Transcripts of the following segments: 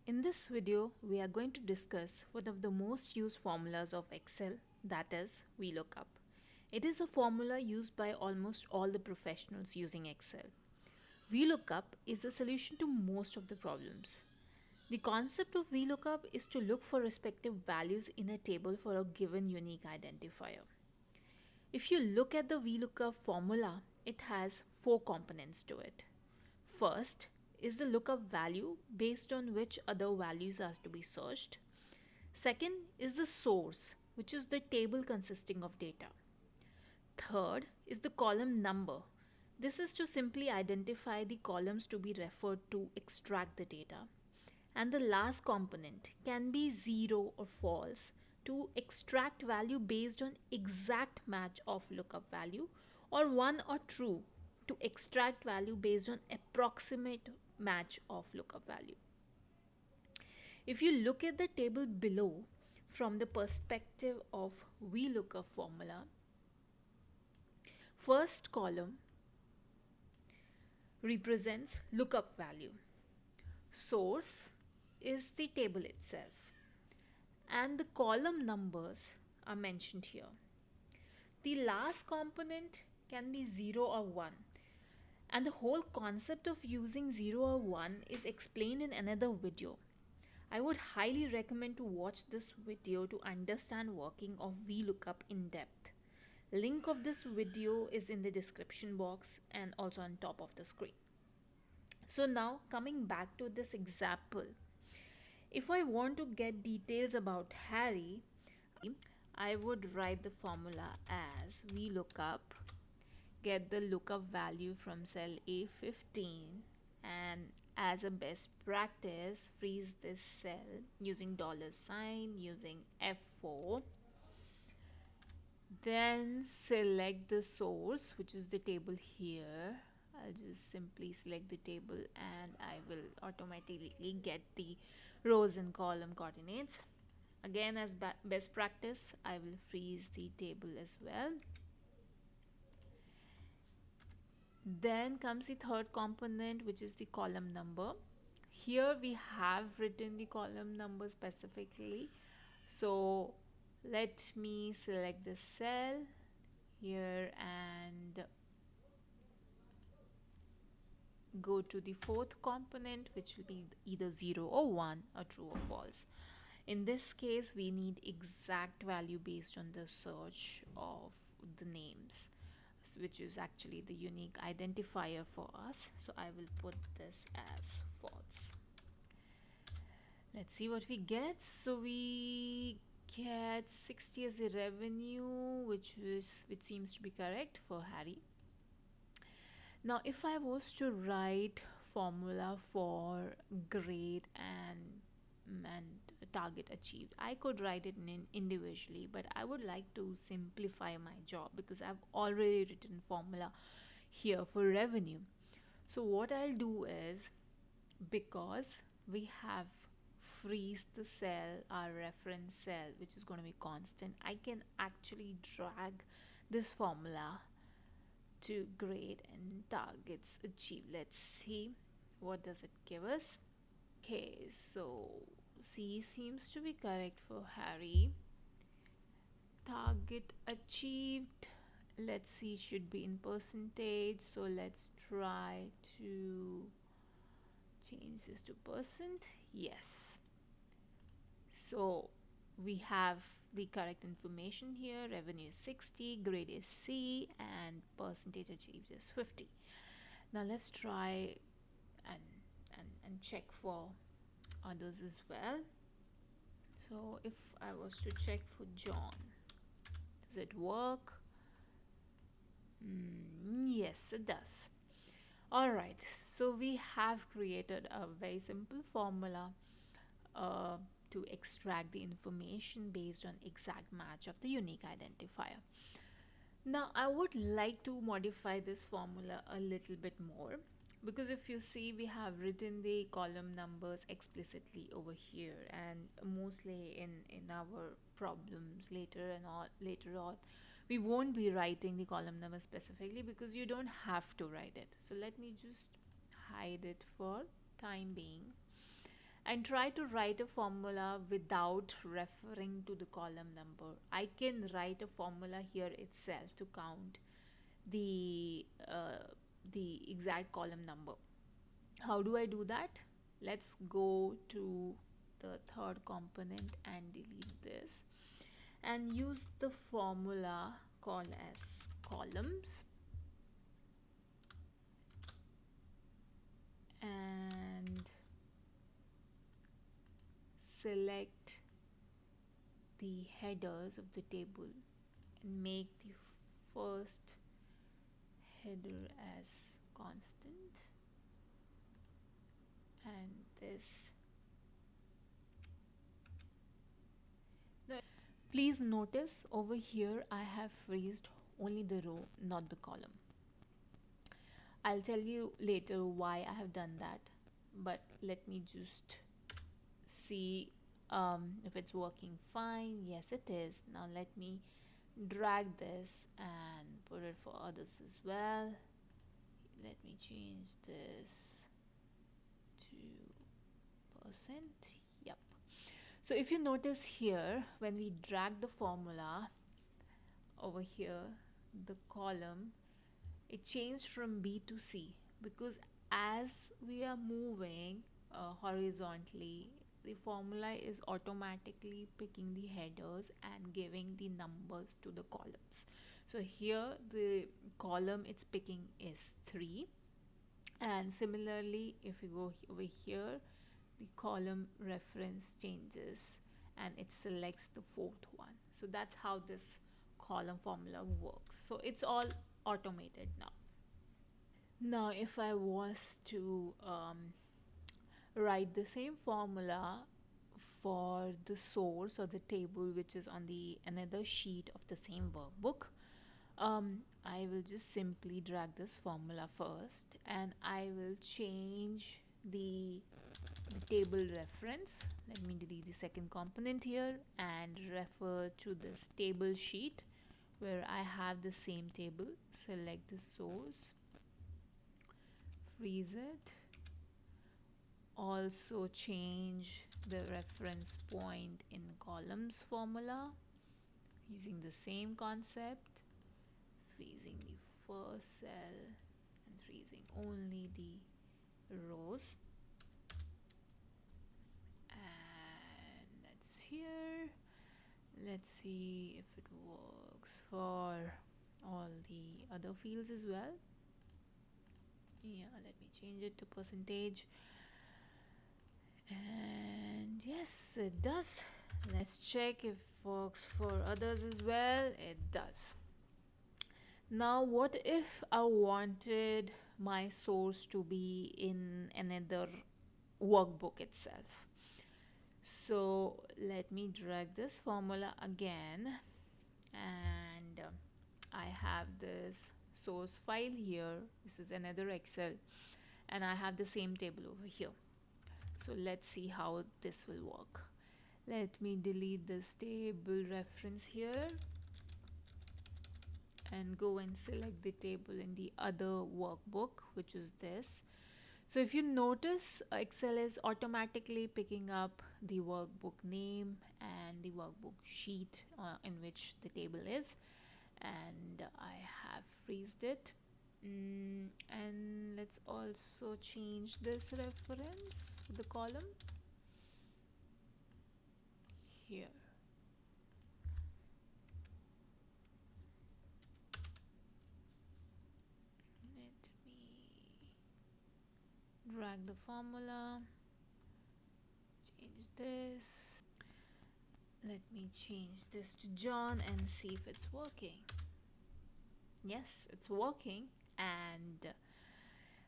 In this video, we are going to discuss one of the most used formulas of Excel, that is VLOOKUP. It is a formula used by almost all the professionals using Excel. VLOOKUP is a solution to most of the problems. The concept of VLOOKUP is to look for respective values in a table for a given unique identifier. If you look at the VLOOKUP formula, it has four components to it. First is the lookup value based on which other values are to be searched. Second is the source, which is the table consisting of data. Third is the column number. This is to simply identify the columns to be referred to extract the data. And the last component can be 0 or false to extract value based on exact match of lookup value, or 1 or true to extract value based on approximate match of lookup value. If you look at the table below from the perspective of VLOOKUP formula, first column represents lookup value. Source is the table itself, and the column numbers are mentioned here. The last component can be 0 or 1, and the whole concept of using 0 or 1 is explained in another video. I would highly recommend to watch this video to understand working of VLOOKUP in depth. Link of this video is in the description box and also on top of the screen. So now coming back to this example, if I want to get details about Harry, I would write the formula as VLOOKUP, get the lookup value from cell A15, and as a best practice, freeze this cell using $sign, using F4. Then select the source, which is the table here. I'll just simply select the table and I will automatically get the rows and column coordinates. Again, as best practice, I will freeze the table as well. Then comes the third component, which is the column number. Here we have written the column number specifically. So let me select the cell here and go to the fourth component, which will be either 0 or 1 or true or false. In this case, we need exact value based on the search of the names, which is actually the unique identifier for us. So I will put this as false. Let's see what we get. So we get 60 as the revenue, which seems to be correct for Harry. Now if I was to write formula for grade and target achieved, I could write it individually, but I would like to simplify my job because I've already written formula here for revenue. So what I'll do is, because we have freeze the cell, our reference cell, which is going to be constant, I can actually drag this formula to grade and targets achieved. Let's see what does it give us. Okay, so C seems to be correct for Harry. Target achieved, let's see, should be in percentage, so let's try to change this to percent. Yes, so we have the correct information here. Revenue is 60, grade is C, and percentage achieved is 50. Now let's try and check for others as well. So if I was to check for John, does it work? Yes, it does. Alright, so we have created a very simple formula to extract the information based on exact match of the unique identifier. Now I would like to modify this formula a little bit more, because if you see, we have written the column numbers explicitly over here, and mostly in our problems later on we won't be writing the column number specifically because you don't have to write it. So let me just hide it for time being, and try to write a formula without referring to the column number. I can write a formula here itself to count the exact column number. How do I do that? Let's go to the third component and delete this and use the formula called as columns, and select the headers of the table and make the first header as constant and this. Please notice over here I have freezed only the row, not the column. I'll tell you later why I have done that, but let me just see if it's working fine. Yes, it is. Now let me drag this and put it for others as well. Let me change this to percent. Yep. So if you notice here, when we drag the formula over here, the column, it changed from B to C, because as we are moving horizontally, the formula is automatically picking the headers and giving the numbers to the columns. So here the column it's picking is 3, and similarly if you go over here, the column reference changes and it selects the fourth one. So that's how this column formula works. So it's all automated now. Now if I was to write the same formula for the source or the table which is on the another sheet of the same workbook, I will just simply drag this formula first and I will change the table reference. Let me delete the second component here and refer to this table sheet where I have the same table. Select the source, freeze it, also change the reference point in columns formula using the same concept, freezing the first cell and freezing only the rows, and that's here. Let's see if it works for all the other fields as well. Yeah, let me change it to percentage, and yes, it does. Let's check if it works for others as well. It does. Now what if I wanted my source to be in another workbook itself? So let me drag this formula again, and I have this source file here. This is another Excel, and I have the same table over here. So let's see how this will work. Let me delete this table reference here and go and select the table in the other workbook, which is this. So if you notice, Excel is automatically picking up the workbook name and the workbook sheet in which the table is, and I have freezed it. And let's also change this reference for the column here. Let me drag the formula, change this. Let me change this to John and see if it's working. Yes, it's working, and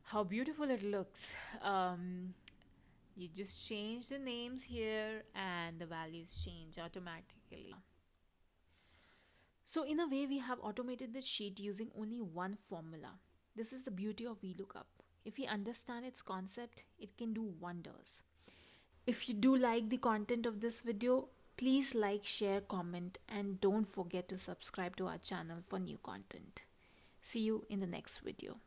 how beautiful it looks. You just change the names here and the values change automatically. So in a way, we have automated the sheet using only one formula. This is the beauty of VLOOKUP. If we understand its concept, it can do wonders. If you do like the content of this video, please like, share, comment, and don't forget to subscribe to our channel for new content. See you in the next video.